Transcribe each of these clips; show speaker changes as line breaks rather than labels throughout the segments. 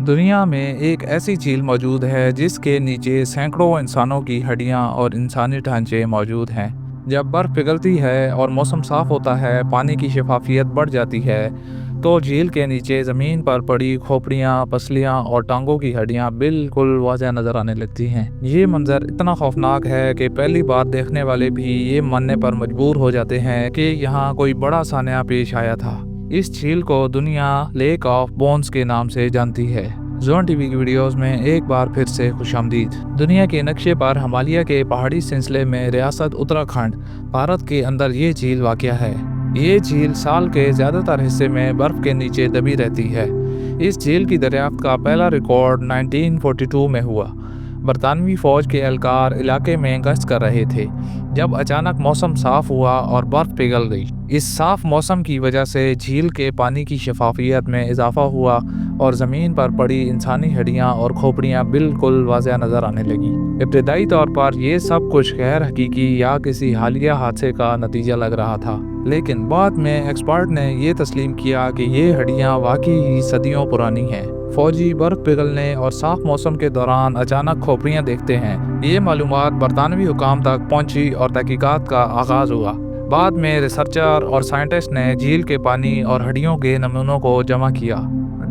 دنیا میں ایک ایسی جھیل موجود ہے جس کے نیچے سینکڑوں انسانوں کی ہڈیاں اور انسانی ڈھانچے موجود ہیں۔ جب برف پگھلتی ہے اور موسم صاف ہوتا ہے، پانی کی شفافیت بڑھ جاتی ہے، تو جھیل کے نیچے زمین پر پڑی کھوپڑیاں، پسلیاں اور ٹانگوں کی ہڈیاں بالکل واضح نظر آنے لگتی ہیں۔ یہ منظر اتنا خوفناک ہے کہ پہلی بار دیکھنے والے بھی یہ ماننے پر مجبور ہو جاتے ہیں کہ یہاں کوئی بڑا سانحہ پیش آیا تھا۔ اس جھیل کو دنیا لیک آف بونز کے نام سے جانتی ہے۔ زون ٹی وی کی ویڈیوز میں ایک بار پھر سے خوش آمدید۔ دنیا کے نقشے پر ہمالیہ کے پہاڑی سلسلے میں ریاست اتراکھنڈ، بھارت کے اندر یہ جھیل واقع ہے۔ یہ جھیل سال کے زیادہ تر حصے میں برف کے نیچے دبی رہتی ہے۔ اس جھیل کی دریافت کا پہلا ریکارڈ 1942 میں ہوا۔ برطانوی فوج کے اہلکار علاقے میں گشت کر رہے تھے جب اچانک موسم صاف ہوا اور برف پگھل گئی۔ اس صاف موسم کی وجہ سے جھیل کے پانی کی شفافیت میں اضافہ ہوا اور زمین پر پڑی انسانی ہڈیاں اور کھوپڑیاں بالکل واضح نظر آنے لگیں۔ ابتدائی طور پر یہ سب کچھ غیر حقیقی یا کسی حالیہ حادثے کا نتیجہ لگ رہا تھا، لیکن بعد میں ایکسپرٹ نے یہ تسلیم کیا کہ یہ ہڈیاں واقعی ہی صدیوں پرانی ہیں۔ فوجی برف پگھلنے اور صاف موسم کے دوران اچانک کھوپڑیاں دیکھتے ہیں۔ یہ معلومات برطانوی حکام تک پہنچی اور تحقیقات کا آغاز ہوا۔ بعد میں ریسرچر اور سائنٹسٹ نے جھیل کے پانی اور ہڈیوں کے نمونوں کو جمع کیا۔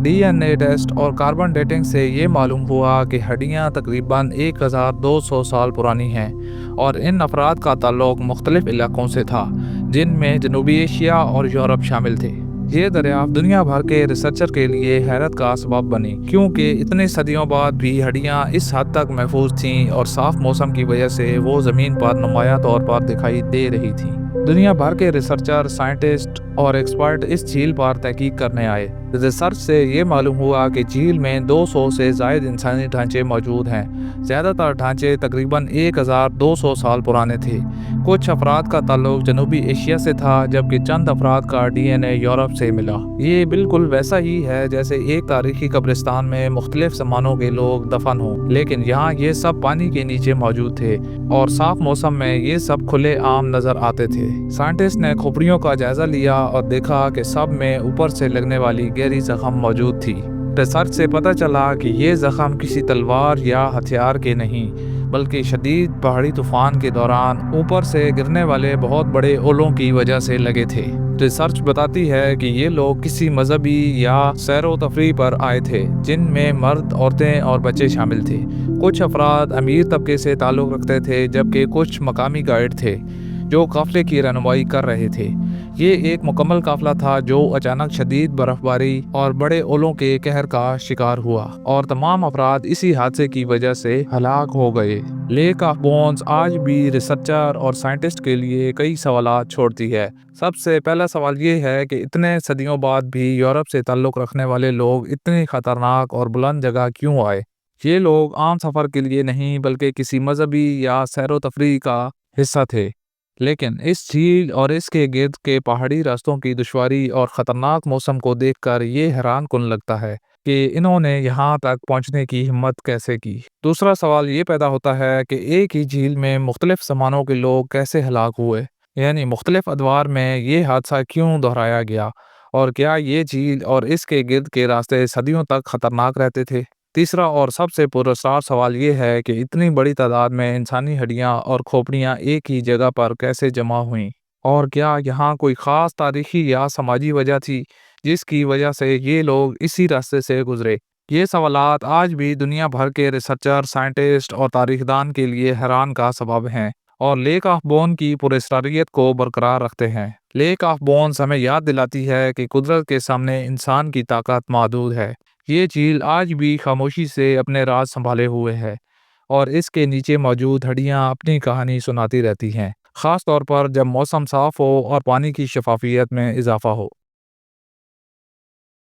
ڈی این اے ٹیسٹ اور کاربن ڈیٹنگ سے یہ معلوم ہوا کہ ہڈیاں تقریباً 1200 سال پرانی ہیں اور ان افراد کا تعلق مختلف علاقوں سے تھا، جن میں جنوبی ایشیا اور یورپ شامل تھے۔ یہ دریافت دنیا بھر کے ریسرچر کے لیے حیرت کا سبب بنی، کیونکہ اتنے صدیوں بعد بھی ہڈیاں اس حد تک محفوظ تھیں اور صاف موسم کی وجہ سے وہ زمین پر نمایاں طور پر دکھائی دے رہی تھیں۔ دنیا بھر کے ریسرچر، سائنٹسٹ اور ایکسپرٹ اس جھیل پر تحقیق کرنے آئے۔ ریسرچ سے یہ معلوم ہوا کہ جھیل میں 200 سے زائد انسانی ڈھانچے موجود ہیں۔ زیادہ تر ڈھانچے تقریباً 1200 سال پرانے تھے۔ کچھ افراد کا تعلق جنوبی ایشیا سے تھا، جبکہ چند افراد کا ڈی این اے یورپ سے ملا۔ یہ بالکل ویسا ہی ہے جیسے ایک تاریخی قبرستان میں مختلف زمانوں کے لوگ دفن ہوں، لیکن یہاں یہ سب پانی کے نیچے موجود تھے اور صاف موسم میں یہ سب کھلے عام نظر آتے تھے۔ سائنٹسٹ نے کھوپڑیوں کا جائزہ لیا اور دیکھا کہ سب میں اوپر سے لگنے والی گہری زخم موجود تھی۔ ریسرچ سے پتہ چلا کہ یہ زخم کسی تلوار یا ہتھیار کے نہیں، بلکہ شدید پہاڑی طوفان کے دوران اوپر سے گرنے والے بہت بڑے اولوں کی وجہ سے لگے تھے۔ ریسرچ بتاتی ہے کہ یہ لوگ کسی مذہبی یا سیر و تفریح پر آئے تھے، جن میں مرد، عورتیں اور بچے شامل تھے۔ کچھ افراد امیر طبقے سے تعلق رکھتے تھے، جبکہ کچھ مقامی گائیڈ تھے جو قافلے کی رہنمائی کر رہے تھے۔ یہ ایک مکمل قافلہ تھا جو اچانک شدید برف باری اور بڑے اولوں کے قہر کا شکار ہوا، اور تمام افراد اسی حادثے کی وجہ سے ہلاک ہو گئے۔ لیک آف بونز آج بھی ریسرچر اور سائنٹسٹ کے لیے کئی سوالات چھوڑتی ہے۔ سب سے پہلا سوال یہ ہے کہ اتنے صدیوں بعد بھی یورپ سے تعلق رکھنے والے لوگ اتنی خطرناک اور بلند جگہ کیوں آئے؟ یہ لوگ عام سفر کے لیے نہیں بلکہ کسی مذہبی یا سیر و تفریح کا حصہ تھے۔ لیکن اس جھیل اور اس کے گرد کے پہاڑی راستوں کی دشواری اور خطرناک موسم کو دیکھ کر یہ حیران کن لگتا ہے کہ انہوں نے یہاں تک پہنچنے کی ہمت کیسے کی۔ دوسرا سوال یہ پیدا ہوتا ہے کہ ایک ہی جھیل میں مختلف زمانوں کے لوگ کیسے ہلاک ہوئے، یعنی مختلف ادوار میں یہ حادثہ کیوں دہرایا گیا، اور کیا یہ جھیل اور اس کے گرد کے راستے صدیوں تک خطرناک رہتے تھے؟ تیسرا اور سب سے پراسرار سوال یہ ہے کہ اتنی بڑی تعداد میں انسانی ہڈیاں اور کھوپڑیاں ایک ہی جگہ پر کیسے جمع ہوئیں، اور کیا یہاں کوئی خاص تاریخی یا سماجی وجہ تھی جس کی وجہ سے یہ لوگ اسی راستے سے گزرے؟ یہ سوالات آج بھی دنیا بھر کے ریسرچر، سائنٹسٹ اور تاریخ دان کے لیے حیران کا سبب ہیں اور لیک آف بون کی پراسراریت کو برقرار رکھتے ہیں۔ لیک آف بونز ہمیں یاد دلاتی ہے کہ قدرت کے سامنے انسان کی طاقت محدود ہے۔ یہ جھیل آج بھی خاموشی سے اپنے راز سنبھالے ہوئے ہے اور اس کے نیچے موجود ہڈیاں اپنی کہانی سناتی رہتی ہیں، خاص طور پر جب موسم صاف ہو اور پانی کی شفافیت میں اضافہ ہو۔